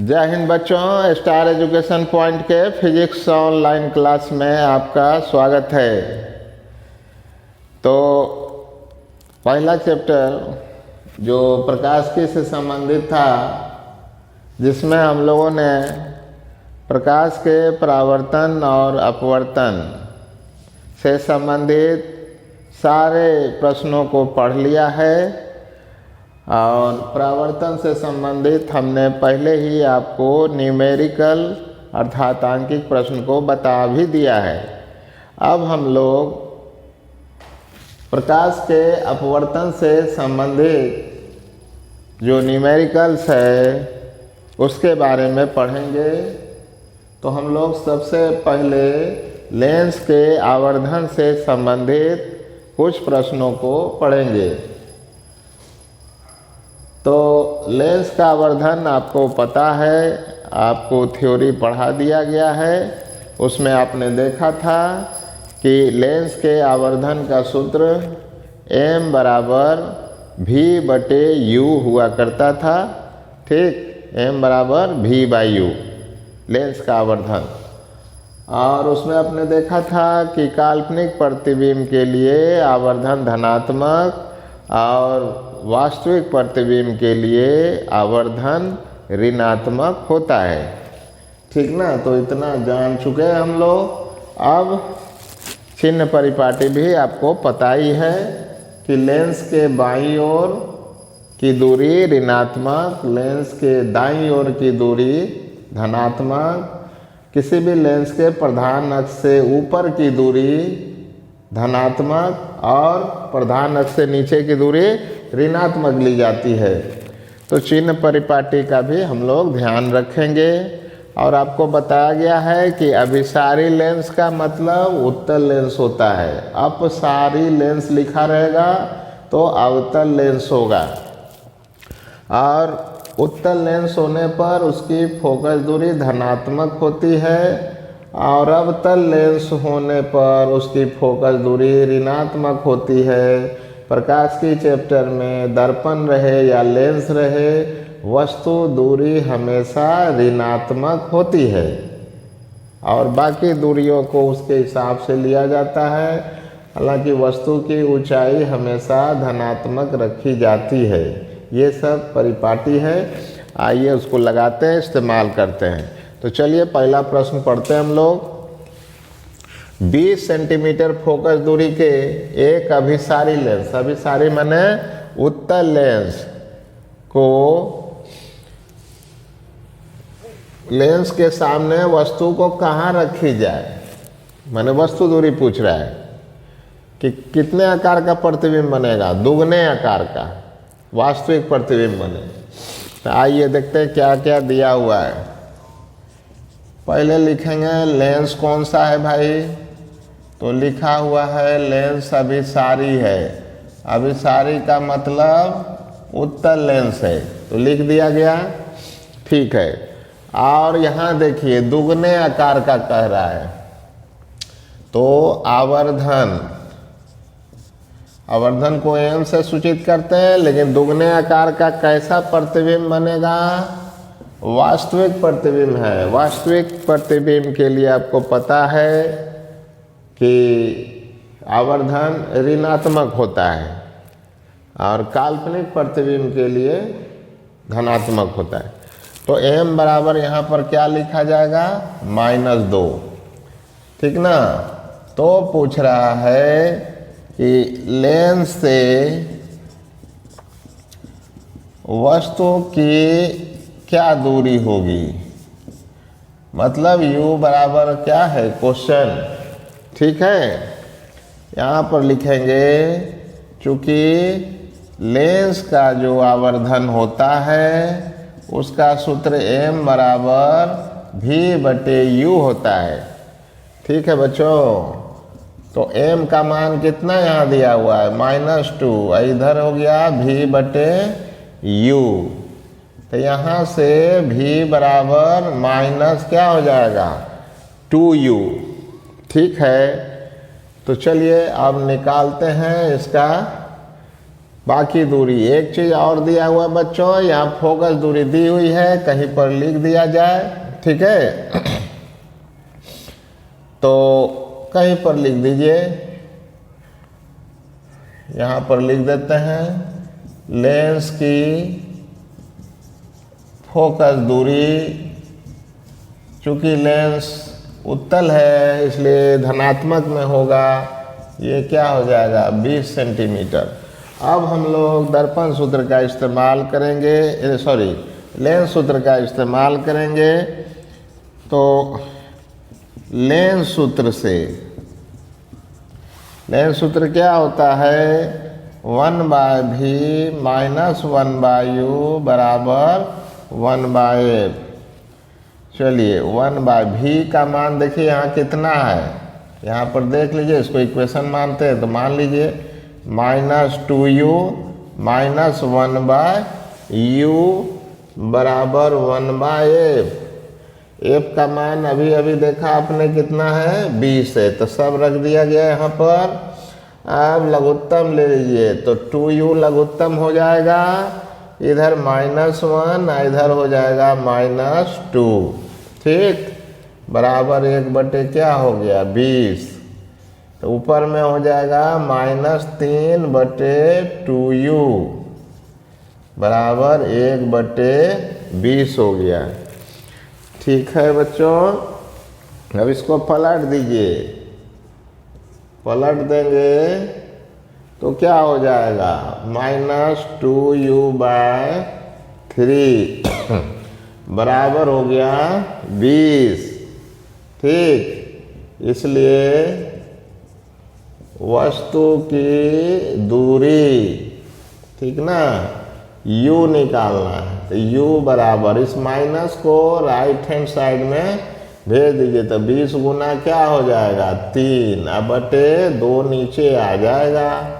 जय हिंद बच्चों, star education point के फिजिक्स ऑनलाइन क्लास में आपका स्वागत है। तो पहला चैप्टर जो प्रकाश की से संबंधित था, जिसमें हम लोगों ने प्रकाश के परावर्तन और अपवर्तन से संबंधित सारे प्रश्नों को पढ़ लिया है। और परावर्तन से संबंधित हमने पहले ही आपको न्यूमेरिकल अर्थात आंकिक प्रश्न को बता भी दिया है। अब हम लोग प्रकाश के अपवर्तन से संबंधित जो न्यूमेरिकल्स है उसके बारे में पढ़ेंगे। तो हम लोग सबसे पहले लेंस के आवर्धन से संबंधित कुछ प्रश्नों को पढ़ेंगे। तो लेंस का आवर्धन आपको पता है, आपको थ्योरी पढ़ा दिया गया है। उसमें आपने देखा था कि लेंस के आवर्धन का सूत्र m बराबर v/u हुआ करता था। ठीक, m बराबर v/u लेंस का आवर्धन। और उसमें आपने देखा था कि काल्पनिक प्रतिबिंब के लिए आवर्धन धनात्मक और वास्तविक प्रतिबिंब के लिए आवर्धन ऋणात्मक होता है। ठीक ना, तो इतना जान चुके हैं हम लोग। अब चिन्ह परिपाटी भी आपको पता ही है कि लेंस के बाईं ओर की दूरी ऋणात्मक, लेंस के दाईं ओर की दूरी धनात्मक, किसी भी लेंस के प्रधान अक्ष से ऊपर की दूरी धनात्मक और प्रधान अक्ष से नीचे की दूरी ऋणात्मक ली जाती है। तो चिन्ह परिपाटी का भी हम लोग ध्यान रखेंगे। और आपको बताया गया है कि अभिसारी लेंस का मतलब उत्तल लेंस होता है। अपसारी लेंस लिखा रहेगा तो अवतल लेंस होगा। और उत्तल लेंस होने पर उसकी फोकस दूरी धनात्मक होती है और अवतल लेंस होने पर उसकी फोकस दूरी ऋणात्मक होती है। प्रकाश की चैप्टर में दर्पण रहे या लेंस रहे, वस्तु दूरी हमेशा ऋणात्मक होती है और बाकी दूरियों को उसके हिसाब से लिया जाता है। हालांकि वस्तु की ऊंचाई हमेशा धनात्मक रखी जाती है। ये सब परिपाटी है। आइए उसको लगाते हैं, इस्तेमाल करते हैं। तो चलिए पहला प्रश्न पढ़ते हैं हम लोग। 20 सेंटीमीटर फोकस दूरी के एक अभिसारी लेंस, अभिसारी माने उत्तल लेंस को लेंस के सामने वस्तु को कहाँ रखी जाए, माने वस्तु दूरी पूछ रहा है कि कितने आकार का प्रतिबिंब बनेगा, दुगने आकार का वास्तविक प्रतिबिंब बने। तो आइए देखते हैं क्या क्या दिया हुआ है। पहले लिखेंगे लेंस कौन सा है भाई, तो लिखा हुआ है लेंस अभिसारी है। अभिसारी का मतलब उत्तल लेंस है, तो लिख दिया गया। ठीक है। और यहाँ देखिए दुगने आकार का कह रहा है, तो आवर्धन, आवर्धन को m से सूचित करते हैं, लेकिन दुगने आकार का कैसा प्रतिबिंब बनेगा, वास्तविक प्रतिबिंब है। वास्तविक प्रतिबिंब के लिए आपको पता है कि आवर्धन ऋणात्मक होता है और काल्पनिक प्रतिबिंब के लिए धनात्मक होता है। तो m बराबर यहाँ पर क्या लिखा जाएगा, -2। ठीक ना। तो पूछ रहा है कि लेंस से वस्तु की क्या दूरी होगी, मतलब u बराबर क्या है, क्वेश्चन। ठीक है। यहाँ पर लिखेंगे चूँकि लेंस का जो आवर्धन होता है उसका सूत्र m बराबर v/u होता है। ठीक है बच्चों। तो m का मान कितना यहाँ दिया हुआ है, -2, इधर हो गया v/u। तो यहाँ से v बराबर माइनस क्या हो जाएगा, 2u। ठीक है। तो चलिए अब निकालते हैं इसका बाकी दूरी। एक चीज़ और दिया हुआ बच्चों, यहाँ फोकस दूरी दी हुई है, कहीं पर लिख दिया जाए, ठीक है। तो कहीं पर लिख दीजिए, यहाँ पर लिख देते हैं लेंस की फोकस दूरी, चूंकि लेंस उत्तल है इसलिए धनात्मक में होगा, ये क्या हो जाएगा 20 सेंटीमीटर। अब हम लोग दर्पण सूत्र का इस्तेमाल करेंगे, सॉरी लेंस सूत्र का इस्तेमाल करेंगे। तो लेंस सूत्र से, लेंस सूत्र क्या होता है, 1/v माइनस 1/u बराबर 1/f। चलिए 1/v का मान देखिए यहाँ कितना है, यहाँ पर देख लीजिए, इसको इक्वेशन मानते हैं तो मान लीजिए -2u माइनस 1/u बराबर 1/f। f का मान अभी अभी देखा आपने कितना है 20 है, तो सब रख दिया गया यहाँ पर। अब लघुत्तम ले लीजिए, तो 2u लघुत्तम हो जाएगा, इधर -1 इधर हो जाएगा -2, ठीक, बराबर 1/, क्या हो गया 20। तो ऊपर में हो जाएगा -3/2u बराबर 1/20 हो गया। ठीक है बच्चों, अब इसको पलट दीजिए, पलट देंगे तो क्या हो जाएगा -2u/3 बराबर हो गया 20, ठीक। इसलिए वस्तु की दूरी, ठीक ना, u निकालना है, तो u बराबर, इस माइनस को राइट हैंड साइड में भेज दीजिए, तो 20 गुना क्या हो जाएगा 3, अब बटे 2 नीचे आ जाएगा।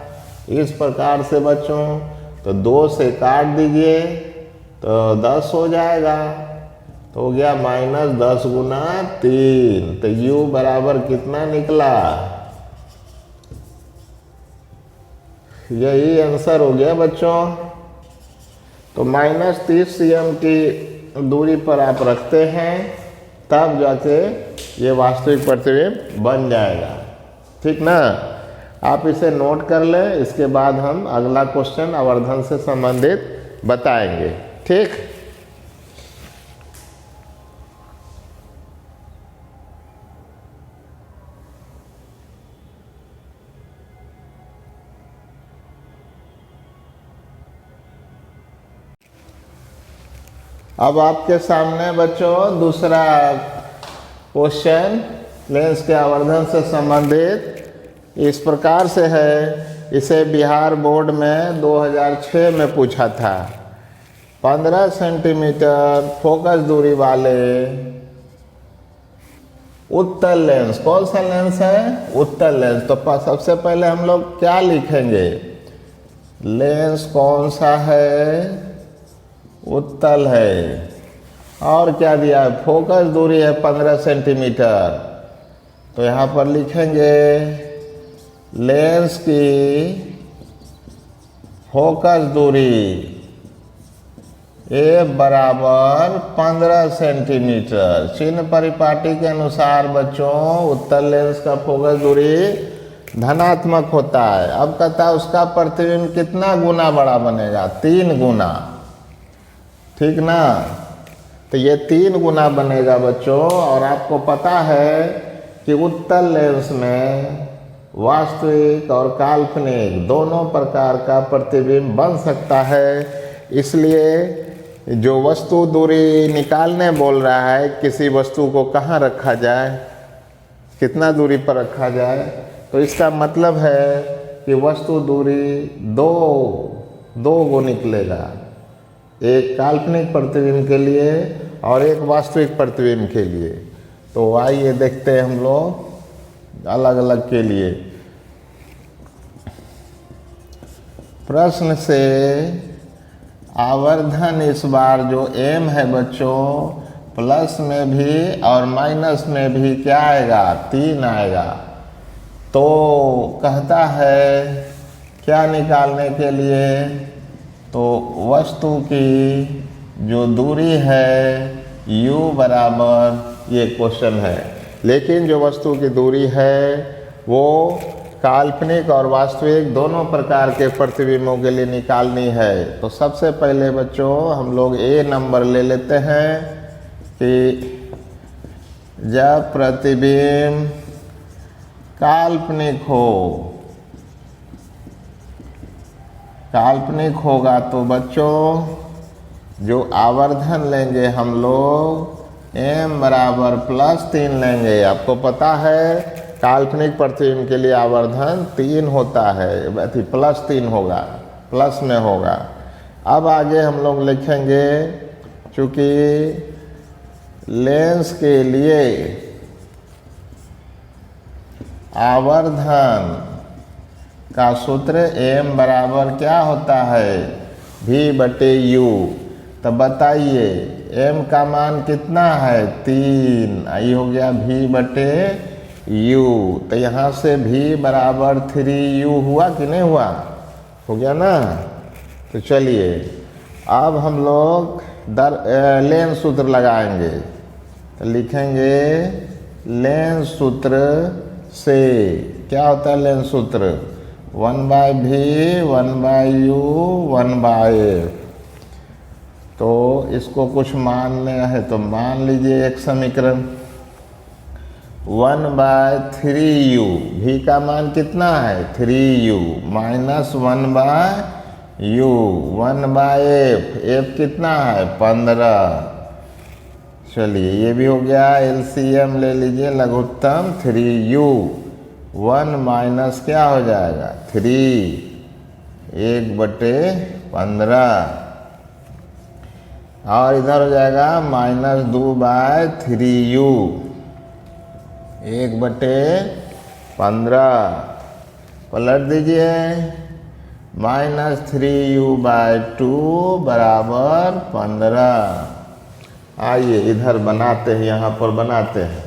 इस प्रकार से बच्चों, तो 2 से काट दीजिए तो 10 हो जाएगा, तो हो गया -10 गुना 3, तो u बराबर कितना निकला, यही आंसर हो गया बच्चों। तो -30 cm की दूरी पर आप रखते हैं, तब जाके ये वास्तविक प्रतिबिंब बन जाएगा, ठीक ना। आप इसे नोट कर लें, इसके बाद हम अगला क्वेश्चन आवर्धन से संबंधित बताएंगे, ठीक। अब आपके सामने बच्चों दूसरा क्वेश्चन लेंस के आवर्धन से संबंधित इस प्रकार से है। इसे बिहार बोर्ड में 2006 में पूछा था। 15 सेंटीमीटर फोकस दूरी वाले उत्तल लेंस, कौन सा लेंस है, उत्तल लेंस। तो सबसे पहले हम लोग क्या लिखेंगे, लेंस कौन सा है, उत्तल है, और क्या दिया है, फोकस दूरी है 15 सेंटीमीटर। तो यहाँ पर लिखेंगे लेंस की फोकस दूरी ए बराबर 15 सेंटीमीटर। चिन्ह परिपाटी के अनुसार बच्चों उत्तल लेंस का फोकस दूरी धनात्मक होता है। अब कहता है उसका प्रतिबिंब कितना गुना बड़ा बनेगा, 3 गुना, ठीक ना। तो ये 3 गुना बनेगा बच्चों। और आपको पता है कि उत्तल लेंस में वास्तविक और काल्पनिक दोनों प्रकार का प्रतिबिंब बन सकता है। इसलिए जो वस्तु दूरी निकालने बोल रहा है, किसी वस्तु को कहाँ रखा जाए, कितना दूरी पर रखा जाए, तो इसका मतलब है कि वस्तु दूरी दो गो निकलेगा, एक काल्पनिक प्रतिबिंब के लिए और एक वास्तविक प्रतिबिंब के लिए। तो आइए देखते हैं हम लोग अलग अलग के लिए। प्रश्न से आवर्धन इस बार जो m है बच्चों, प्लस में भी और माइनस में भी क्या आएगा, 3 आएगा। तो कहता है क्या निकालने के लिए? तो वस्तु की जो दूरी है u बराबर, ये क्वेश्चन है। लेकिन जो वस्तु की दूरी है वो काल्पनिक और वास्तविक दोनों प्रकार के प्रतिबिंबों के लिए निकालनी है। तो सबसे पहले बच्चों हम लोग ए नंबर ले लेते हैं कि जब प्रतिबिंब काल्पनिक होगा तो बच्चों जो आवर्धन लेंगे हम लोग m बराबर +3 लेंगे। आपको पता है काल्पनिक प्रतिबिंब के लिए आवर्धन 3 होता है, +3 होगा, प्लस में होगा। अब आगे हम लोग लिखेंगे, चूँकि लेंस के लिए आवर्धन का सूत्र m बराबर क्या होता है? v/u। तब बताइए m का मान कितना है? 3। आई हो गया v/u। तो यहाँ से v बराबर 3u हुआ कि नहीं हुआ? हो गया ना। तो चलिए अब हम लोग लेंस सूत्र लगाएंगे। तो लिखेंगे लेंस सूत्र से क्या होता है? लेंस सूत्र 1/v 1/u 1/f। तो इसको कुछ मानना है तो मान लीजिए एक समीकरण 1/3u। v का मान कितना है? 3u minus 1/u 1/f। f कितना है? 15। चलिए ये भी हो गया। LCM ले लीजिए लघुत्तम 3u। 1 माइनस क्या हो जाएगा? 3 1/15 और इधर हो जाएगा -2/3u 1/15। पलट दीजिए -3u/2 बराबर 15। आइए इधर बनाते हैं, यहाँ पर बनाते हैं।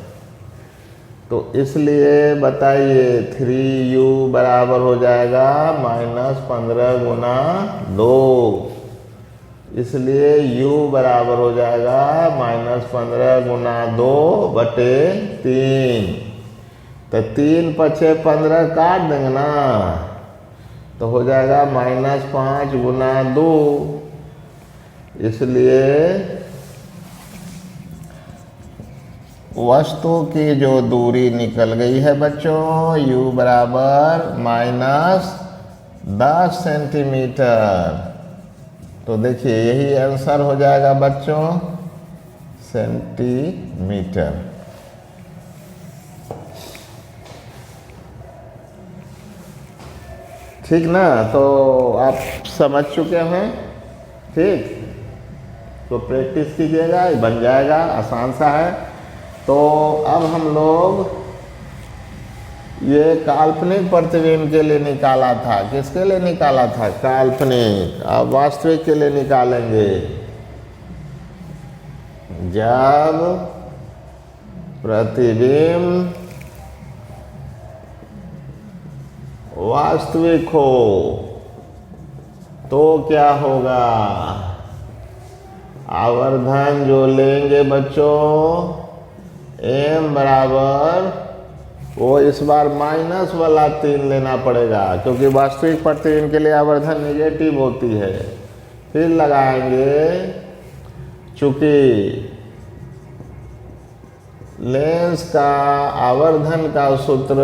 तो इसलिए बताइए 3u बराबर हो जाएगा -15 गुना 2। इसलिए u बराबर हो जाएगा -15 गुना 2/3। तो 3 × 15 काट देंगे ना, तो हो जाएगा -5 गुना 2। इसलिए वस्तु की जो दूरी निकल गई है बच्चों u बराबर -10 सेंटीमीटर। तो देखिए यही आंसर हो जाएगा बच्चों, सेंटीमीटर। ठीक ना। तो आप समझ चुके हैं। ठीक, तो प्रैक्टिस कीजिएगा, बन जाएगा, आसान सा है। तो अब हम लोग ये काल्पनिक प्रतिबिंब के लिए निकाला था। किसके लिए निकाला था? काल्पनिक। अब वास्तविक के लिए निकालेंगे। जब प्रतिबिंब वास्तविक हो तो क्या होगा? आवर्धन जो लेंगे बच्चों m बराबर, वो इस बार माइनस वाला 3 लेना पड़ेगा क्योंकि वास्तविक प्रतिबिंब के लिए आवर्धन नेगेटिव होती है। फिर लगाएंगे, चूंकि लेंस का आवर्धन का सूत्र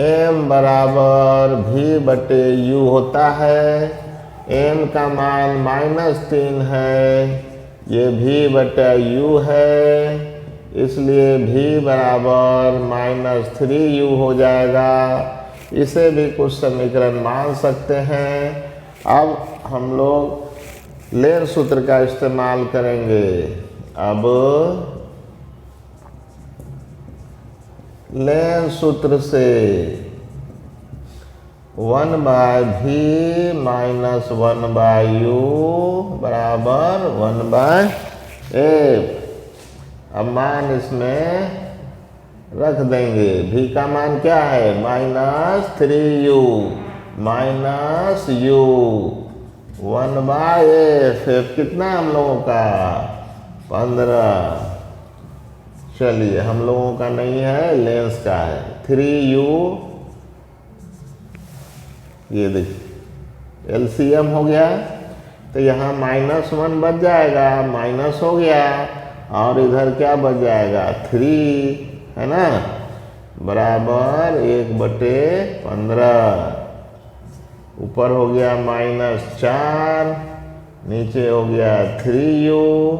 m बराबर v/u होता है। m का मान -3 है, ये v/u है, इसलिए v बराबर -3u हो जाएगा। इसे भी कुछ समीकरण मान सकते हैं। अब हम लोग लेंस सूत्र का इस्तेमाल करेंगे। अब लेंस सूत्र से 1/v - 1/u बराबर 1/f। अब मान इसमें रख देंगे। v का मान क्या है? -3u। Minus you 1/f। F कितना है हम लोगों का 15। चलिए हम लोगों का नहीं है, लेंस का है 3u। ये देखिए एलसीएम हो गया, तो यहाँ -1 बच जाएगा, माइनस हो गया, और इधर क्या बच जाएगा 3, है ना, बराबर 1/15। ऊपर हो गया -4, नीचे हो गया 3u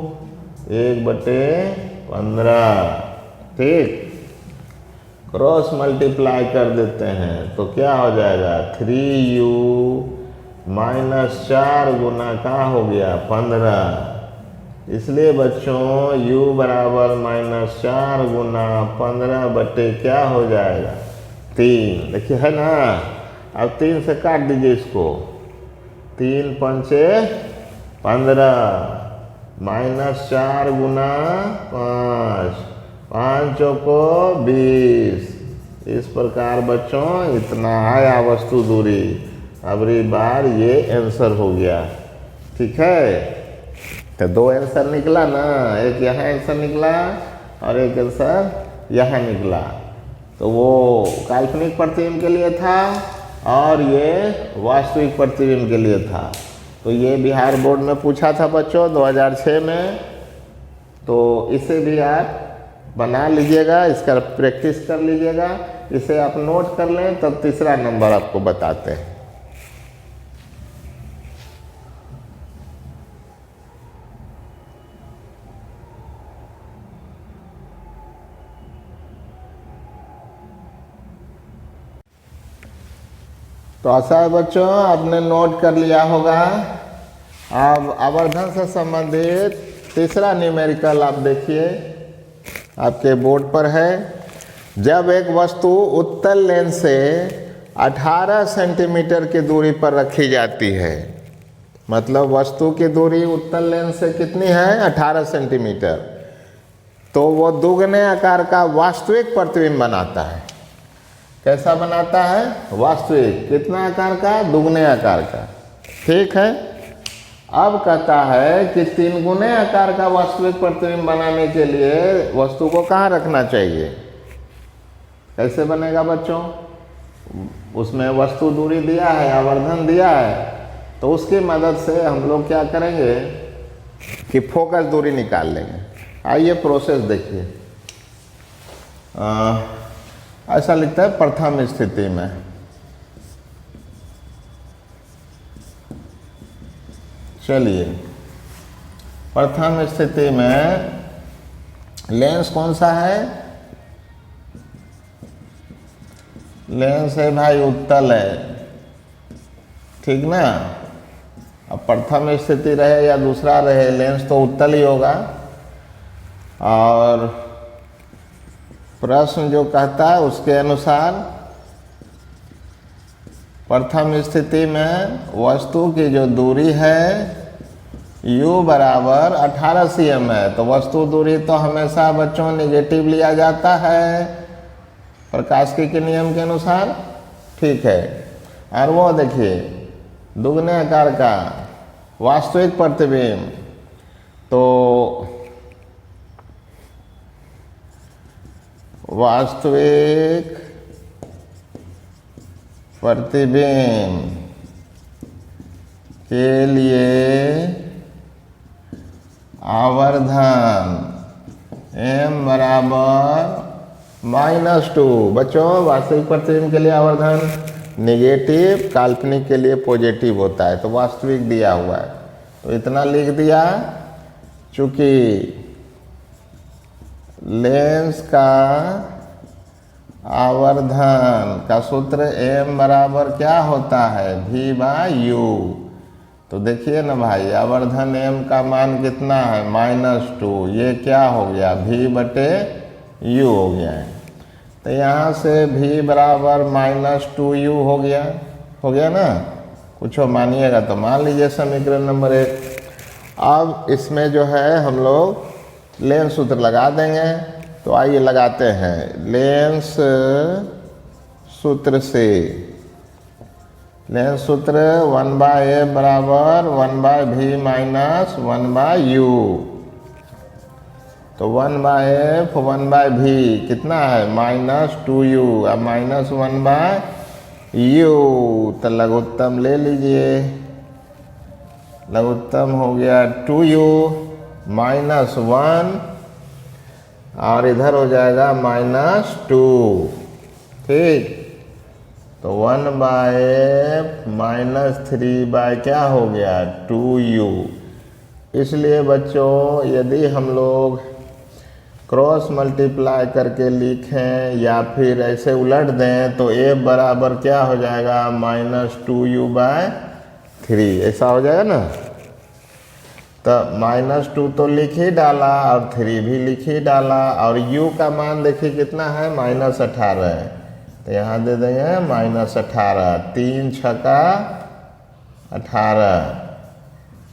1/15। ठीक, क्रॉस मल्टीप्लाई कर देते हैं तो क्या हो जाएगा 3u -4 गुना का हो गया 15। इसलिए बच्चों u बराबर -4 गुना 15 बटे क्या हो जाएगा 3। देखिए है ना, अब 3 से काट दीजिए इसको, 3 पंचे 15, -4 गुना 5, 5 चौको 20। इस प्रकार बच्चों इतना आया वस्तु दूरी। अबरी बार ये आंसर हो गया। ठीक है, तो 2 आंसर निकला ना, एक यहाँ आंसर निकला और एक आंसर यहाँ निकला। तो वो काल्पनिक प्रतिबिंब के लिए था और ये वास्तविक प्रतिबिंब के लिए था। तो ये बिहार बोर्ड में पूछा था बच्चों 2006 में, तो इसे भी आप बना लीजिएगा, इसका प्रैक्टिस कर लीजिएगा, इसे आप नोट कर लें, तब तीसरा नंबर आपको बताते हैं। तो आशा है बच्चों आपने नोट कर लिया होगा। अब आवर्धन से संबंधित तीसरा न्यूमेरिकल आप देखिए, आपके बोर्ड पर है। जब एक वस्तु उत्तल लेंस से 18 सेंटीमीटर की दूरी पर रखी जाती है, मतलब वस्तु की दूरी उत्तल लेंस से कितनी है 18 सेंटीमीटर, तो वो दुगने आकार का वास्तविक प्रतिबिंब बनाता है। कैसा बनाता है? वास्तविक। कितना आकार का? दुगने आकार का। ठीक है, अब कहता है कि 3 गुने आकार का वास्तविक प्रतिबिंब बनाने के लिए वस्तु को कहाँ रखना चाहिए? कैसे बनेगा बच्चों? उसमें वस्तु दूरी दिया है, आवर्धन दिया है, तो उसकी मदद से हम लोग क्या करेंगे कि फोकस दूरी निकाल लेंगे। आइए प्रोसेस देखिए। ऐसा लिखता है प्रथम स्थिति में, चलिए प्रथम स्थिति में लेंस कौन सा है? लेंस है भाई उत्तल है, ठीक ना। अब प्रथम स्थिति रहे या दूसरा रहे, लेंस तो उत्तल ही होगा। और प्रश्न जो कहता है उसके अनुसार प्रथम स्थिति में वस्तु की जो दूरी है u बराबर 18 cm है, तो वस्तु दूरी तो हमेशा बच्चों निगेटिव लिया जाता है प्रकाशिकी के नियम के अनुसार। ठीक है, और वो देखिए दुगने आकार का वास्तविक प्रतिबिंब, तो वास्तविक प्रतिबिंब के लिए आवर्धन m बराबर -2। बच्चों वास्तविक प्रतिबिंब के लिए आवर्धन नेगेटिव, काल्पनिक के लिए पॉजिटिव होता है, तो वास्तविक दिया हुआ है तो इतना लिख दिया। चूंकि लेंस का आवर्धन का सूत्र m बराबर क्या होता है? v/u। तो देखिए ना भाई, आवर्धन m का मान कितना है? -2। ये क्या हो गया? v/u हो गया है। तो यहाँ से v बराबर -2u हो गया ना। कुछ मानिएगा तो मान लीजिए समीकरण नंबर 1। अब इसमें जो है हम लोग लेंस सूत्र लगा देंगे, तो आइए लगाते हैं। लेंस सूत्र से लेंस सूत्र 1/f बराबर 1/v माइनस 1/u। तो 1/f 1/v कितना है -2u, अब -1/u। तो लघुत्तम ले लीजिए, लघुत्तम हो गया 2u -1 और इधर हो जाएगा -2। ठीक, तो 1/f -3 क्या हो गया 2u। इसलिए बच्चों यदि हम लोग क्रॉस मल्टीप्लाई करके लिखें या फिर ऐसे उलट दें तो f बराबर क्या हो जाएगा -2u/3, ऐसा हो जाएगा ना। तो -2 तो लिख ही डाला और 3 भी लिख ही डाला और u का मान देखिए कितना है -18 है, तो यहाँ दे देंगे -18, 3 छक्का 18,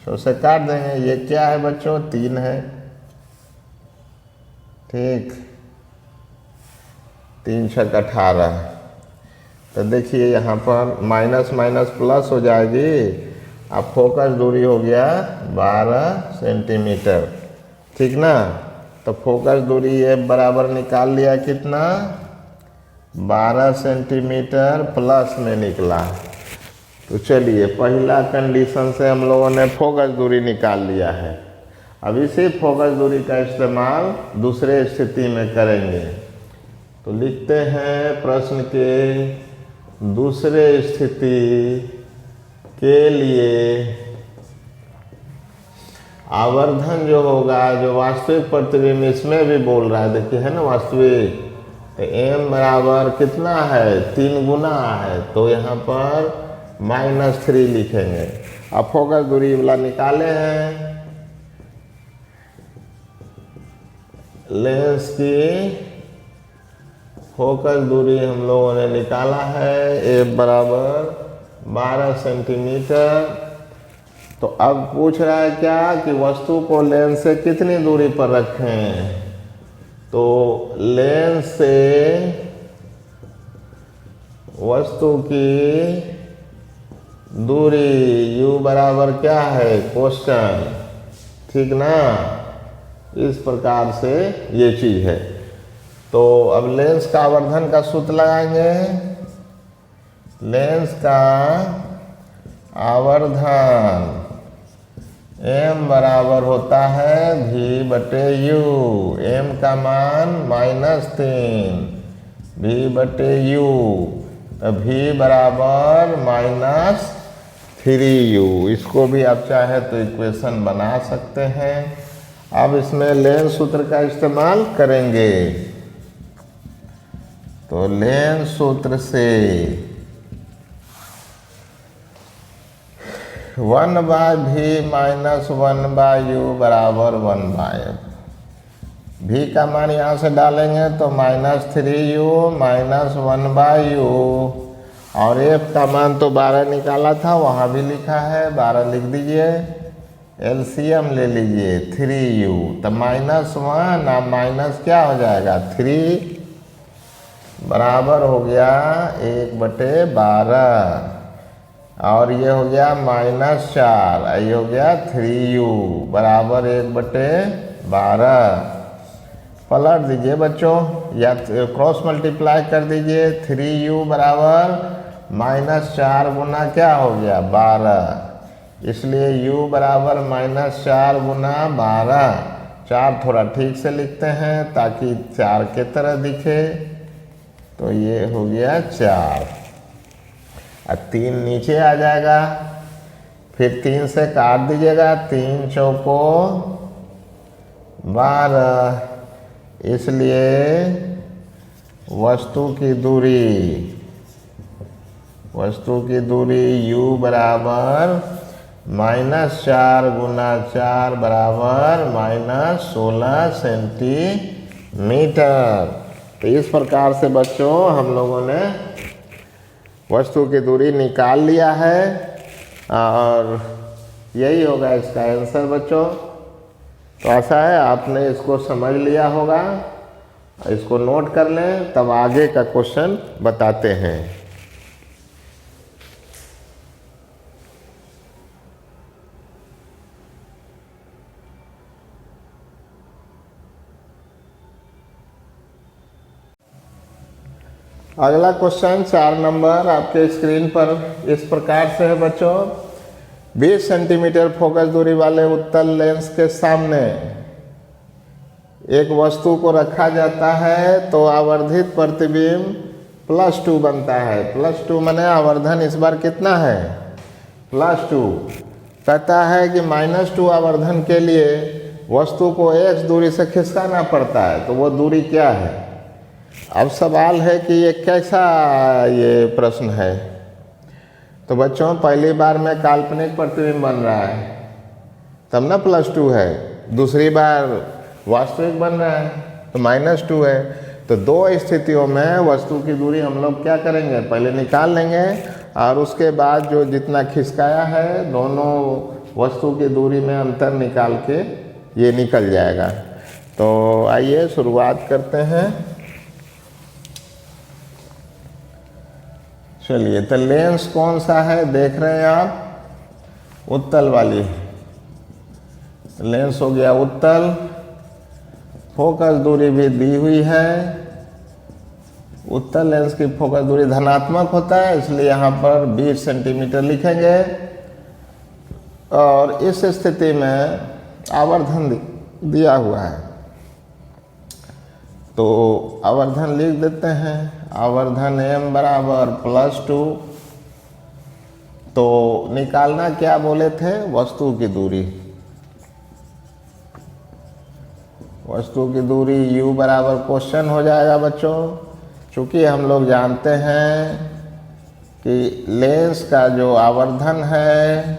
सौ से काट देंगे। ये क्या है बच्चों 3 है। ठीक, 3 छक्का 18। तो देखिए यहाँ पर माइनस माइनस प्लस हो जाएगी। अब फोकस दूरी हो गया 12 सेंटीमीटर। ठीक ना, तो फोकस दूरी ये बराबर निकाल लिया कितना 12 सेंटीमीटर प्लस में निकला। तो चलिए पहला कंडीशन से हम लोगों ने फोकस दूरी निकाल लिया है। अब इसी फोकस दूरी का इस्तेमाल दूसरे स्थिति में करेंगे। तो लिखते हैं प्रश्न के दूसरे स्थिति के लिए आवर्धन जो होगा, जो वास्तविक प्रतिबिंब इसमें भी बोल रहा है, देखिए है ना वास्तविक, तो m बराबर कितना है 3 गुना है, तो यहाँ पर -3 लिखेंगे। अब फोकस दूरी वाला निकाले हैं, लेंस की फोकस दूरी हम लोगों ने निकाला है f बराबर 12 सेंटीमीटर। तो अब पूछ रहा है क्या कि वस्तु को लेंस से कितनी दूरी पर रखें। तो लेंस से वस्तु की दूरी u बराबर क्या है क्वेश्चन, ठीक ना। इस प्रकार से ये चीज़ है। तो अब लेंस का आवर्धन का सूत्र लगाएंगे। लेंस का आवर्धन m बराबर होता है v/u, m का मान -3, v/u, तो v बराबर -3u। इसको भी आप चाहे तो इक्वेशन बना सकते हैं। अब इसमें लेंस सूत्र का इस्तेमाल करेंगे। तो लेंस सूत्र से 1/v माइनस 1/u बराबर 1/f। v का मान यहाँ से डालेंगे तो -3u माइनस 1/u, और f का मान तो 12 निकाला था, वहाँ भी लिखा है 12 लिख दीजिए। एलसीएम ले लीजिए 3u, तो -1 अब माइनस क्या हो जाएगा 3 बराबर हो गया 1/12, और ये हो गया -4, ये हो गया 3u बराबर 1/12। पलट दीजिए बच्चों या क्रॉस मल्टीप्लाई कर दीजिए। 3u बराबर -4 गुना क्या हो गया 12, इसलिए u बराबर -4 गुना 12। 4 थोड़ा ठीक से लिखते हैं ताकि 4 के तरह दिखे। तो ये हो गया 4, और 3 नीचे आ जाएगा, फिर 3 से काट दीजिएगा, 3 चौको 12। इसलिए वस्तु की दूरी u बराबर -4 गुना 4 बराबर -16 सेंटीमीटर। तो इस प्रकार से बच्चों हम लोगों ने वस्तु की दूरी निकाल लिया है, और यही होगा इसका आंसर बच्चों। तो ऐसा है, आपने इसको समझ लिया होगा, इसको नोट कर लें, तब आगे का क्वेश्चन बताते हैं। अगला क्वेश्चन 4 नंबर आपके स्क्रीन पर इस प्रकार से है बच्चों। 20 सेंटीमीटर फोकस दूरी वाले उत्तल लेंस के सामने एक वस्तु को रखा जाता है तो आवर्धित प्रतिबिंब +2 बनता है। +2 माने आवर्धन इस बार कितना है? +2। कहता है कि -2 आवर्धन के लिए वस्तु को x दूरी से खिसकाना पड़ता है, तो वो दूरी क्या है? अब सवाल है कि ये कैसा ये प्रश्न है। तो बच्चों पहली बार में काल्पनिक प्रतिबिंब बन रहा है तब ना +2 है, दूसरी बार वास्तविक बन रहा है तो -2 है। तो दो स्थितियों में वस्तु की दूरी हम लोग क्या करेंगे, पहले निकाल लेंगे और उसके बाद जो जितना खिसकाया है दोनों वस्तु की दूरी में अंतर निकाल के ये निकल जाएगा। तो आइए शुरुआत करते हैं। चलिए, तो लेंस कौन सा है देख रहे हैं आप? उत्तल वाली लेंस हो गया उत्तल। फोकस दूरी भी दी हुई है। उत्तल लेंस की फोकस दूरी धनात्मक होता है, इसलिए यहाँ पर 20 सेंटीमीटर लिखेंगे। और इस स्थिति में आवर्धन दिया हुआ है तो आवर्धन लिख देते हैं। आवर्धन m बराबर +2। तो निकालना क्या बोले थे? वस्तु की दूरी। वस्तु की दूरी u बराबर क्वेश्चन हो जाएगा बच्चों। चूँकि हम लोग जानते हैं कि लेंस का जो आवर्धन है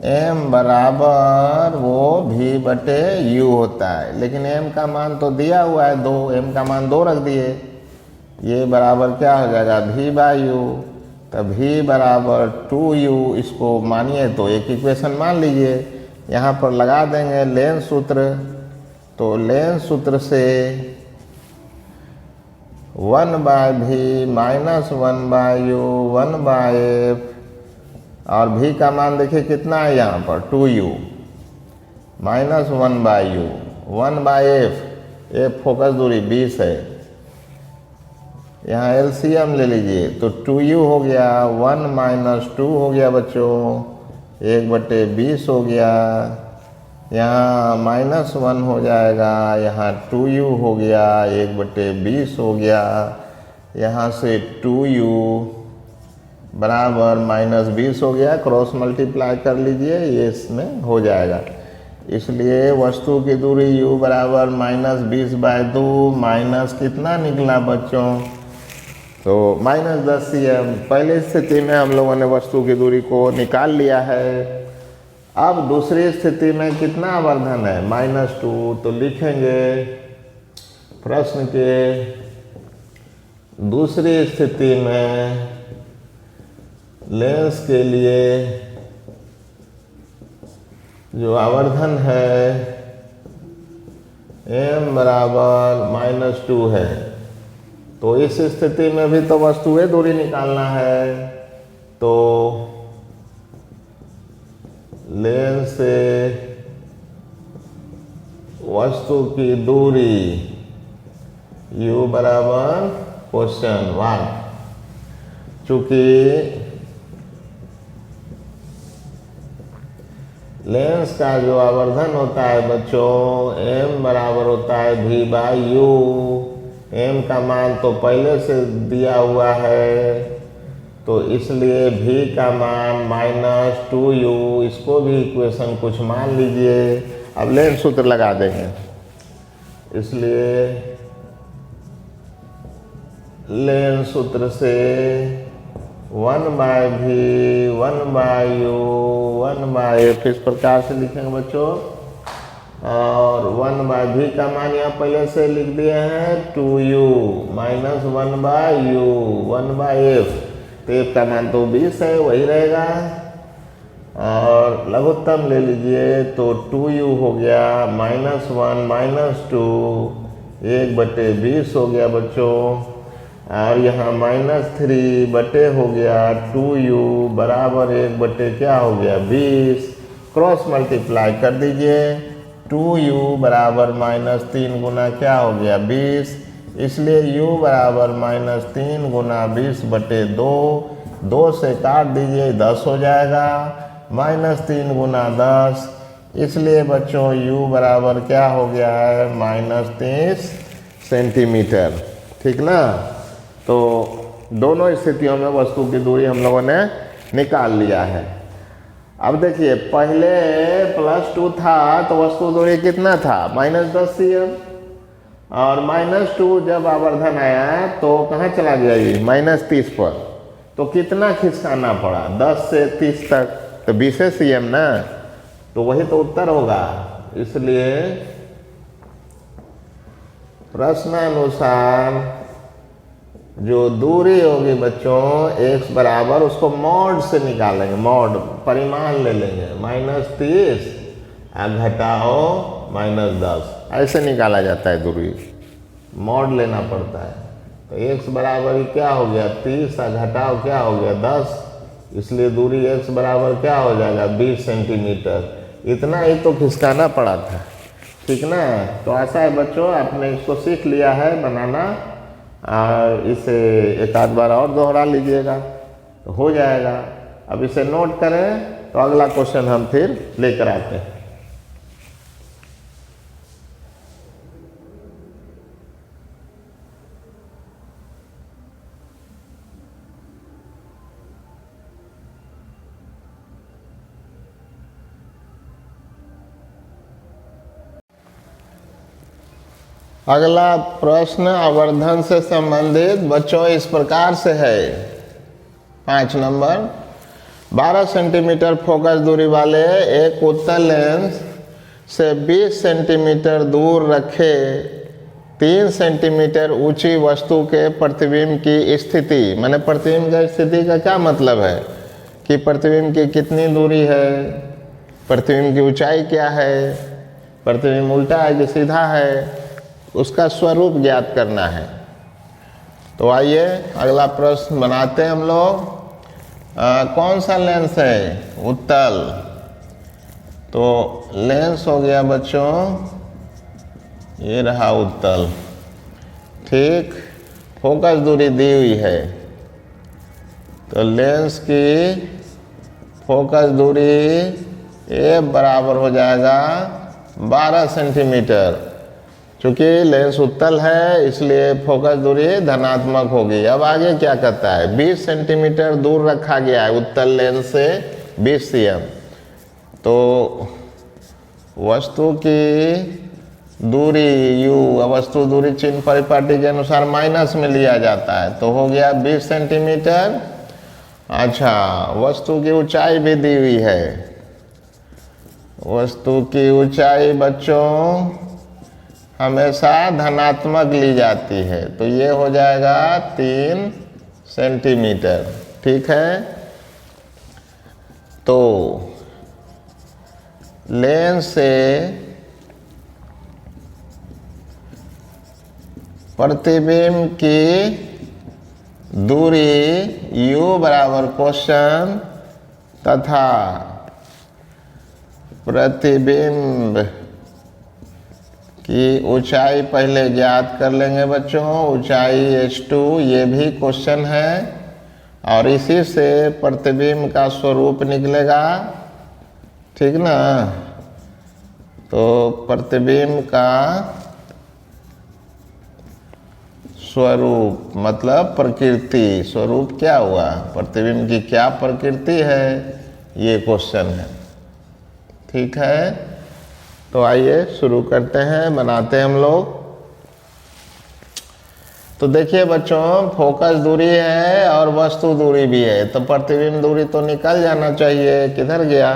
m बराबर वो v/u होता है, लेकिन m का मान तो दिया हुआ है 2, m का मान 2 रख दिए। ये बराबर क्या हो जाएगा? v/u। तो v बराबर 2u, इसको मानिए तो एक इक्वेशन मान लीजिए। यहाँ पर लगा देंगे लेंस सूत्र। तो लेंस सूत्र से 1/v -1/u 1/f, और v का मान देखिए कितना है यहाँ पर 2u -1/u 1/f। f focus दूरी 20 है, यहाँ एलसीएम ले लीजिए तो 2u हो गया, 1 - 2 हो गया बच्चों, 1/20 हो गया। यहाँ -1 हो जाएगा, यहाँ 2u हो गया, 1/20 हो गया। यहाँ से 2u बराबर -20 हो गया, क्रॉस मल्टीप्लाई कर लीजिए, ये इसमें हो जाएगा। इसलिए वस्तु की दूरी u बराबर -20/2 माइनस कितना निकला बच्चों? तो -10 cm। पहली स्थिति में हम लोगों ने वस्तु की दूरी को निकाल लिया है। अब दूसरी स्थिति में कितना आवर्धन है? -2। तो लिखेंगे प्रश्न के दूसरी स्थिति में लेंस के लिए जो आवर्धन है m बराबर -2 है। तो इस स्थिति में भी तो वस्तुएं दूरी निकालना है। तो लेंस से वस्तु की दूरी u बराबर क्वेश्चन 1। चूँकि लेंस का जो आवर्धन होता है बच्चों m बराबर होता है v/u। m का मान तो पहले से दिया हुआ है, तो इसलिए v का मान -2u, इसको भी इक्वेशन कुछ मान लीजिए। अब लेंस सूत्र लगा देंगे, इसलिए लेंस सूत्र से 1/v 1/u 1/f इस प्रकार से लिखेंगे बच्चों। और 1/v का मान यहाँ पहले से लिख दिए हैं 2u -1/u 1/f। तो f का मान तो 20 है, वही रहेगा। और लघुत्तम ले लीजिए तो 2u हो गया, -1 - 2 1/20 हो गया बच्चों। और यहाँ -3 हो गया 2u बराबर 1 क्या हो गया 20। क्रॉस मल्टीप्लाई कर दीजिए, 2u बराबर -3 गुना क्या हो गया 20। इसलिए u बराबर -3 गुना 20/2, 2 से काट दीजिए 10 हो जाएगा, -3 गुना 10, इसलिए बच्चों u बराबर क्या हो गया है -30 सेंटीमीटर। ठीक ना। तो दोनों स्थितियों में वस्तु की दूरी हम लोगों ने निकाल लिया है। अब देखिए पहले +2 था तो वस्तु दूरी कितना था -10 cm, और -2 जब आवर्धन आया तो कहाँ चला गया ये -30 पर, तो कितना खिसकाना पड़ा 10 से 30 तक, तो 20 cm ना, तो वही तो उत्तर होगा। इसलिए प्रश्नानुसार जो दूरी होगी बच्चों x बराबर, उसको मॉड से निकालेंगे, मॉड परिमाण ले लेंगे, -30 घटाओ -10, ऐसे निकाला जाता है दूरी, मॉड लेना पड़ता है। तो x बराबर क्या हो गया 30 घटाओ क्या हो गया 10, इसलिए दूरी x बराबर क्या हो जाएगा 20 सेंटीमीटर। इतना ही तो खिसकाना पड़ा था। ठीक ना। तो ऐसा है बच्चों, आपने इसको सीख लिया है बनाना, और इसे एक आध बार और दोहरा लीजिएगा तो हो जाएगा। अब इसे नोट करें तो अगला क्वेश्चन हम फिर लेकर आते हैं। अगला प्रश्न आवर्धन से संबंधित बच्चों इस प्रकार से है। 5 नंबर, 12 सेंटीमीटर फोकस दूरी वाले एक उत्तल लेंस से 20 सेंटीमीटर दूर रखे 3 सेंटीमीटर ऊंची वस्तु के प्रतिबिंब की स्थिति, माने प्रतिबिंब की स्थिति का क्या मतलब है कि प्रतिबिंब की कितनी दूरी है, प्रतिबिंब की ऊंचाई क्या है, प्रतिबिंब उल्टा है कि सीधा है, उसका स्वरूप ज्ञात करना है। तो आइए अगला प्रश्न बनाते हैं हम लोग। कौन सा लेंस है उत्तल, तो लेंस हो गया बच्चों ये रहा उत्तल। ठीक, फोकस दूरी दी हुई है, तो लेंस की फोकस दूरी ए बराबर हो जाएगा 12 सेंटीमीटर। चूँकि लेंस उत्तल है इसलिए फोकस दूरी धनात्मक होगी। अब आगे क्या कहता है, 20 सेंटीमीटर दूर रखा गया है उत्तल लेंस से 20 cm, तो वस्तु की दूरी u, वस्तु दूरी चिन्ह परिपाटी के अनुसार माइनस में लिया जाता है, तो हो गया 20 सेंटीमीटर। अच्छा, वस्तु की ऊंचाई भी दी हुई है, वस्तु की ऊंचाई बच्चों हमेशा धनात्मक ली जाती है, तो ये हो जाएगा 3 सेंटीमीटर। ठीक है। तो लेंस से प्रतिबिंब की दूरी u बराबर क्वेश्चन तथा प्रतिबिंब की ऊंचाई पहले ज्ञात कर लेंगे बच्चों, ऊंचाई h2 ये भी क्वेश्चन है, और इसी से प्रतिबिंब का स्वरूप निकलेगा। ठीक ना। तो प्रतिबिंब का स्वरूप मतलब प्रकृति, स्वरूप क्या हुआ, प्रतिबिंब की क्या प्रकृति है, ये क्वेश्चन है। ठीक है। तो आइए शुरू करते हैं, बनाते हैं हम लोग। तो देखिए बच्चों, फोकस दूरी है और वस्तु दूरी भी है, तो प्रतिबिंब दूरी तो निकल जाना चाहिए। किधर गया,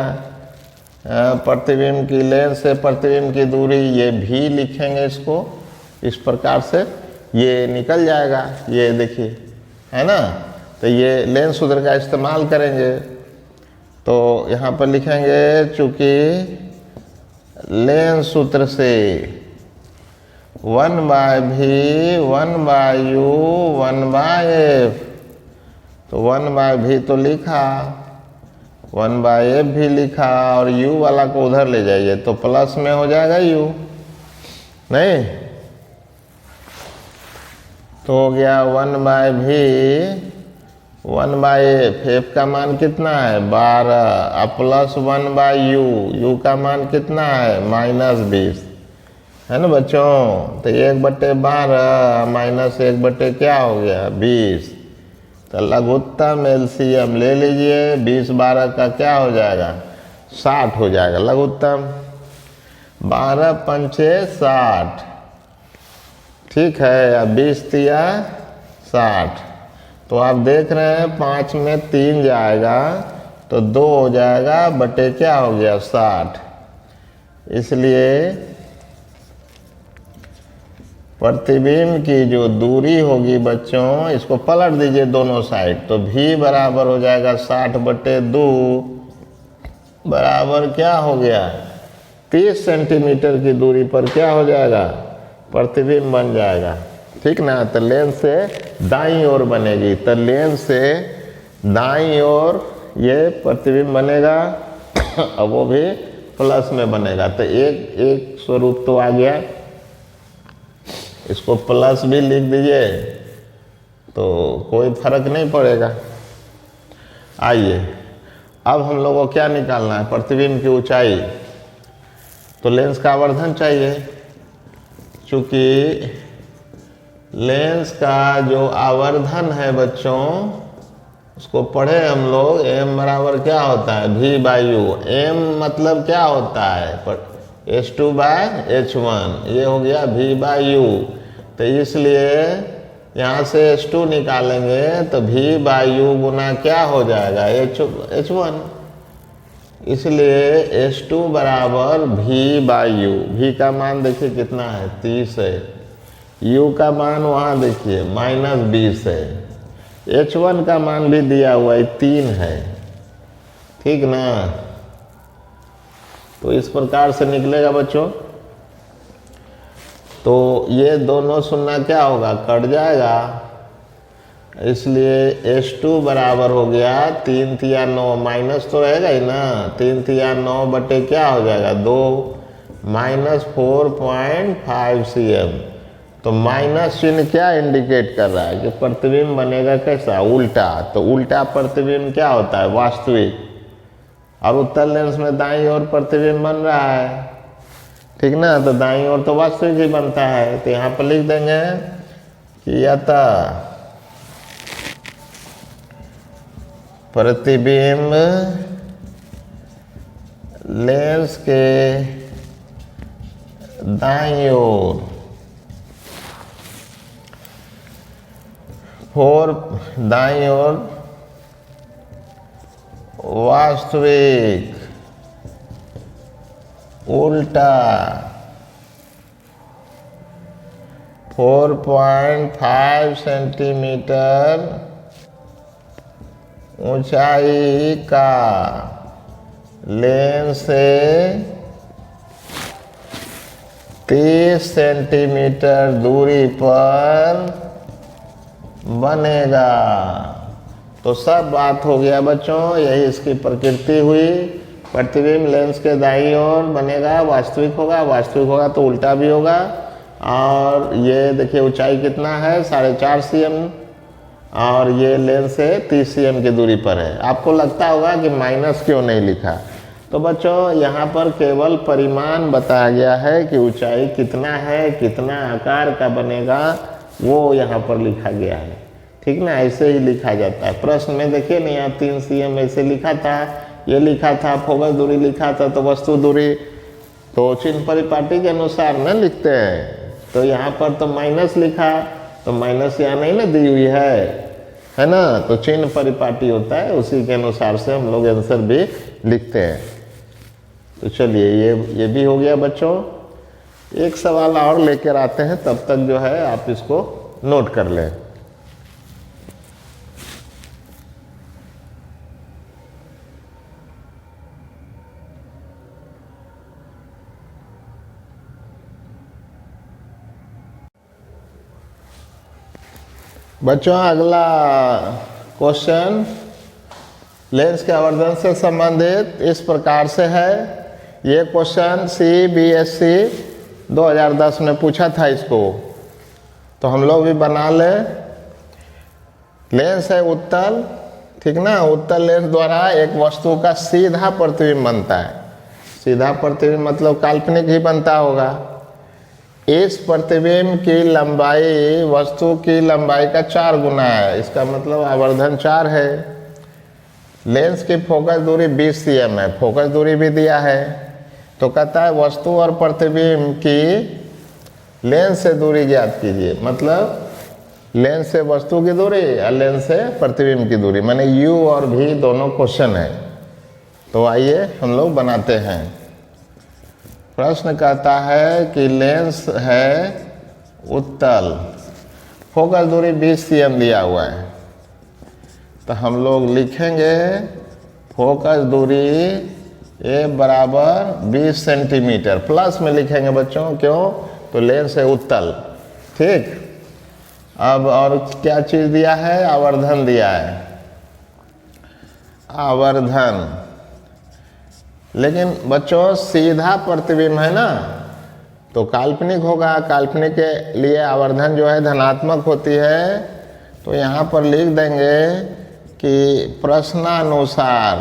प्रतिबिंब की लेंस से प्रतिबिंब की दूरी, ये भी लिखेंगे इसको इस प्रकार से, ये निकल जाएगा। ये देखिए है ना, तो ये लेंस सूत्र का इस्तेमाल करेंगे। तो यहाँ पर लिखेंगे, चूँकि लेंस सूत्र से 1/v 1/u 1/f, तो 1/v तो लिखा, 1/f भी लिखा, और u वाला को उधर ले जाइए तो प्लस में हो जाएगा u, नहीं तो हो गया 1/v 1/f, f का मान कितना है 12, अब प्लस 1/u, u का मान कितना है -20, है ना बच्चों। तो 1/12 माइनस 1/ क्या हो गया 20। तो लघुत्तम एलसीएम ले लीजिए, 20/12 का क्या हो जाएगा 60 हो जाएगा लघुत्तम, 12 पंचे 60, ठीक है। अब 20 तिया 60, तो आप देख रहे हैं 5 में 3 जाएगा तो 2 हो जाएगा बटे क्या हो गया 60। इसलिए प्रतिबिंब की जो दूरी होगी बच्चों, इसको पलट दीजिए दोनों साइड, तो v बराबर हो जाएगा 60/2 बराबर क्या हो गया 30 सेंटीमीटर की दूरी पर क्या हो जाएगा प्रतिबिंब बन जाएगा, ठीक ना। तो लेंस से दाईं ओर बनेगी, तो लेंस से दाईं ओर ये प्रतिबिंब बनेगा और वो भी प्लस में बनेगा। तो एक स्वरूप तो आ गया, इसको प्लस भी लिख दीजिए तो कोई फर्क नहीं पड़ेगा। आइए अब हम लोग को क्या निकालना है, प्रतिबिंब की ऊंचाई। तो लेंस का आवर्धन चाहिए, चूंकि लेंस का जो आवर्धन है बच्चों उसको पढ़े हम लोग, m बराबर क्या होता है v/u। m मतलब क्या होता है h2/h1, ये हो गया v/u। तो इसलिए यहाँ से h2 निकालेंगे तो v/u गुना क्या हो जाएगा h1, इसलिए h2 बराबर v/u। v का मान देखिए कितना है 30 है, u का मान वहाँ देखिए -20 है, h1 का मान भी दिया हुआ है 3 है, ठीक ना। तो इस प्रकार से निकलेगा बच्चों। तो ये दोनों सुनना क्या होगा कट जाएगा, इसलिए h2 बराबर हो गया 3 तिया 9, माइनस तो रहेगा ही ना, 3 तिया 9 बटे क्या हो जाएगा 2 -4.5 cm। तो माइनस चिन्ह क्या इंडिकेट कर रहा है कि प्रतिबिंब बनेगा कैसा उल्टा। तो उल्टा प्रतिबिंब क्या होता है वास्तविक, और उत्तल लेंस में दाईं ओर प्रतिबिंब बन रहा है, ठीक ना। तो दाईं ओर तो वास्तविक ही बनता है। तो यहाँ पर लिख देंगे कि अतः प्रतिबिंब लेंस के दाईं ओर दाईं ओर वास्तविक उल्टा 4.5 सेंटीमीटर ऊंचाई का लेंस से 30 सेंटीमीटर दूरी पर बनेगा। तो सब बात हो गया बच्चों, यही इसकी प्रकृति हुई। प्रतिबिंब लेंस के दाईं ओर बनेगा, वास्तविक होगा तो उल्टा भी होगा। और ये देखिए ऊंचाई कितना है 4.5 cm, और ये लेंस से 30 cm की दूरी पर है। आपको लगता होगा कि माइनस क्यों नहीं लिखा, तो बच्चों यहाँ पर केवल परिमाण बताया गया है कि ऊंचाई कितना है, कितना आकार का बनेगा, वो यहाँ पर लिखा गया है, ठीक ना। ऐसे ही लिखा जाता है। प्रश्न में देखिए ना यहाँ 3 cm ऐसे लिखा था, ये लिखा था, फोकस दूरी लिखा था, तो वस्तु दूरी तो चिन्ह परिपाटी के अनुसार न लिखते हैं। तो यहाँ पर तो माइनस लिखा, तो माइनस यहाँ नहीं ना दी हुई है ना। तो चिन्ह परिपाटी होता है, उसी के अनुसार से हम लोग आंसर भी लिखते हैं। तो चलिए ये भी हो गया बच्चों। एक सवाल और लेकर आते हैं, तब तक जो है आप इसको नोट कर लें। बच्चों अगला क्वेश्चन लेंस के आवर्धन से संबंधित इस प्रकार से है। ये क्वेश्चन CBSE 2010 में पूछा था इसको। तो हम लोग भी बना ले। लेंस है उत्तल, ठीक ना। उत्तल लेंस द्वारा एक वस्तु का सीधा प्रतिबिंब बनता है। सीधा प्रतिबिंब मतलब काल्पनिक ही बनता होगा। इस प्रतिबिंब की लंबाई वस्तु की लंबाई का 4 गुना है, इसका मतलब आवर्धन 4 है। लेंस की फोकस दूरी 20 cm है, फोकस दूरी भी दिया है। तो कहता है वस्तु और प्रतिबिंब की लेंस से दूरी ज्ञात कीजिए। मतलब लेंस से वस्तु की दूरी और लेंस से प्रतिबिंब की दूरी, माने u और v दोनों क्वेश्चन है। तो आइए हम लोग बनाते हैं। प्रश्न कहता है कि लेंस है उत्तल, फोकस दूरी 20 cm दिया हुआ है। तो हम लोग लिखेंगे फोकस दूरी ए बराबर 20 सेंटीमीटर, प्लस में लिखेंगे बच्चों, क्यों? तो लेंस है उत्तल, ठीक। अब और क्या चीज़ दिया है? आवर्धन दिया है, आवर्धन। लेकिन बच्चों सीधा प्रतिबिंब है ना, तो काल्पनिक होगा। काल्पनिक के लिए आवर्धन जो है धनात्मक होती है। तो यहाँ पर लिख देंगे कि प्रश्नानुसार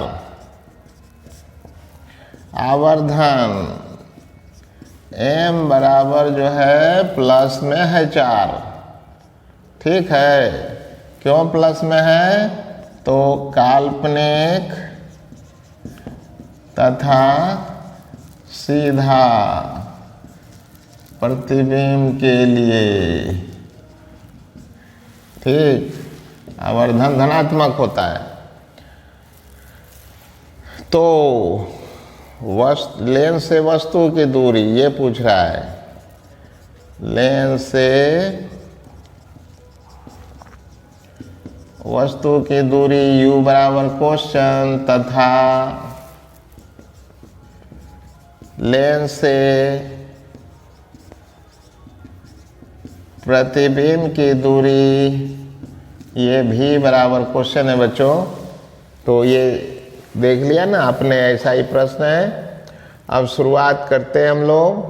आवर्धन m बराबर जो है प्लस में है 4, ठीक है। क्यों प्लस में है? तो काल्पनिक तथा सीधा प्रतिबिंब के लिए, ठीक, आवर्धन धनात्मक होता है। तो लेंस से वस्तु की दूरी ये पूछ रहा है। लेंस से वस्तु की दूरी u बराबर क्वेश्चन तथा लेंस से प्रतिबिंब की दूरी ये भी बराबर क्वेश्चन है बच्चों। तो ये देख लिया ना आपने, ऐसा ही प्रश्न है। अब शुरुआत करते हैं हम लोग।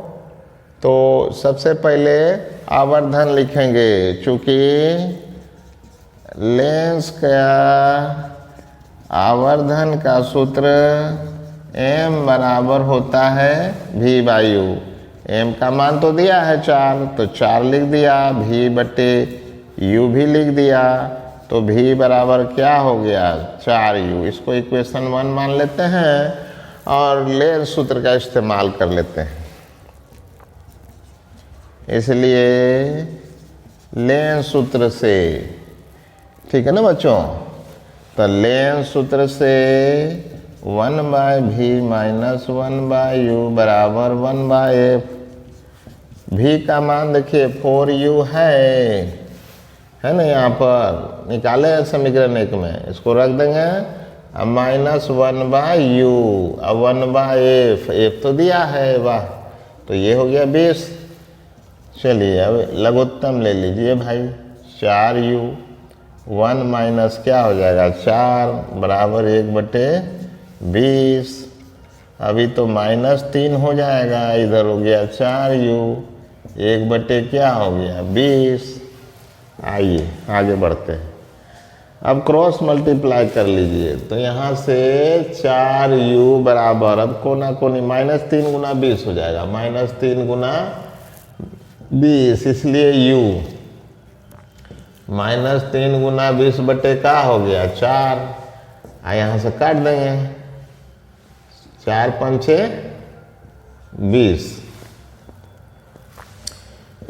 तो सबसे पहले आवर्धन लिखेंगे, चूँकि लेंस का आवर्धन का सूत्र m बराबर होता है v बाई u। m का मान तो दिया है 4, तो 4 लिख दिया, v बटे u भी लिख दिया। तो v बराबर क्या हो गया? 4u। इसको इक्वेशन 1 मान लेते हैं और लेंस सूत्र का इस्तेमाल कर लेते हैं। इसलिए लेंस सूत्र से, ठीक है ना बच्चों। तो लेंस सूत्र से 1 by v minus 1 by u बराबर 1 बाय f। v का मान देखिए 4u है ना, यहाँ पर निकाले समीकरण 1 में, इसको रख देंगे। अब माइनस 1 बाय u, अब 1 बाय f तो दिया है, वाह। तो ये हो गया 20। चलिए अब लघुत्तम ले लीजिए भाई, 4u। 1 माइनस क्या हो जाएगा? 4 बराबर 1 बटे 20। अभी तो माइनस 3 हो जाएगा, इधर हो गया 4u, 1 बटे क्या हो गया? 20। आइए आगे बढ़ते हैं। अब क्रॉस मल्टीप्लाई कर लीजिए। तो यहाँ से 4u बराबर, अब कोना कोनी -3 गुना 20 हो जाएगा, -3 गुना 20, इसलिए u -3 गुना 20 बटे का हो गया 4। यहाँ से काट देंगे, 4 पंचे 20।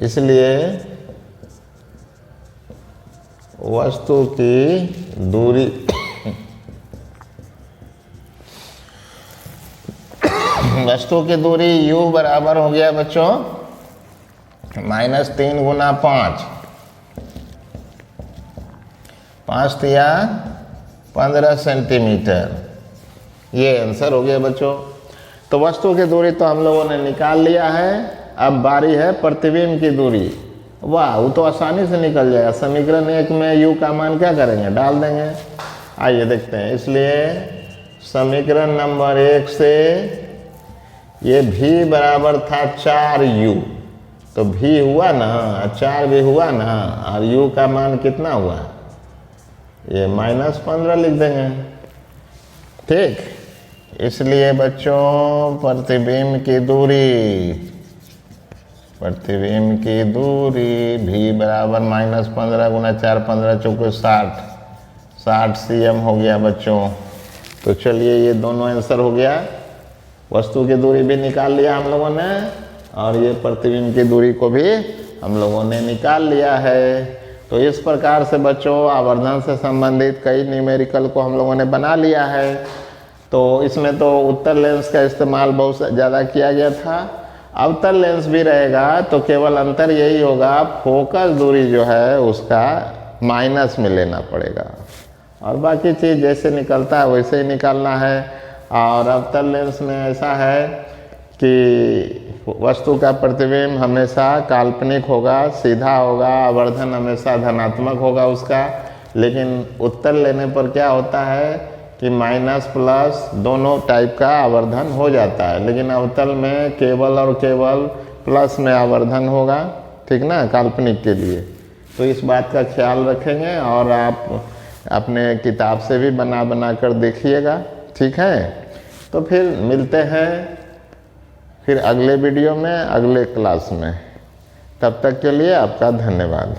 इसलिए वस्तु की दूरी वस्तु की दूरी u बराबर हो गया बच्चों -3 गुना 5, 5 तिया 15 सेंटीमीटर। ये आंसर हो गया बच्चों। तो वस्तु की दूरी तो हम लोगों ने निकाल लिया है। अब बारी है प्रतिबिंब की दूरी। वाह, वो तो आसानी से निकल जाएगा। समीकरण 1 में u का मान क्या करेंगे? डाल देंगे। आइए देखते हैं। इसलिए समीकरण नंबर 1 से ये v बराबर था 4u, तो भी हुआ ना, 4 भी हुआ ना, और u का मान कितना हुआ, ये -15 लिख देंगे। ठीक, इसलिए बच्चों प्रतिबिंब की दूरी भी बराबर -15 गुना 4, 15 चौके 60 cm हो गया बच्चों। तो चलिए ये दोनों आंसर हो गया। वस्तु की दूरी भी निकाल लिया हम लोगों ने, और ये प्रतिबिंब की दूरी को भी हम लोगों ने निकाल लिया है। तो इस प्रकार से बच्चों आवर्धन से संबंधित कई न्यूमेरिकल को हम लोगों ने बना लिया है। तो इसमें तो उत्तल लेंस का इस्तेमाल बहुत ज़्यादा किया गया था। अवतल लेंस भी रहेगा तो केवल अंतर यही होगा, फोकस दूरी जो है उसका माइनस में लेना पड़ेगा, और बाकी चीज़ जैसे निकलता है वैसे ही निकालना है। और अवतल लेंस में ऐसा है कि वस्तु का प्रतिबिंब हमेशा काल्पनिक होगा, सीधा होगा, आवर्धन हमेशा धनात्मक होगा उसका। लेकिन उत्तल लेने पर क्या होता है कि माइनस प्लस दोनों टाइप का आवर्धन हो जाता है, लेकिन अवतल में केवल और केवल प्लस में आवर्धन होगा, ठीक ना, काल्पनिक के लिए। तो इस बात का ख्याल रखेंगे, और आप अपने किताब से भी बना कर देखिएगा, ठीक है। तो फिर मिलते हैं फिर अगले वीडियो में, अगले क्लास में। तब तक के लिए आपका धन्यवाद।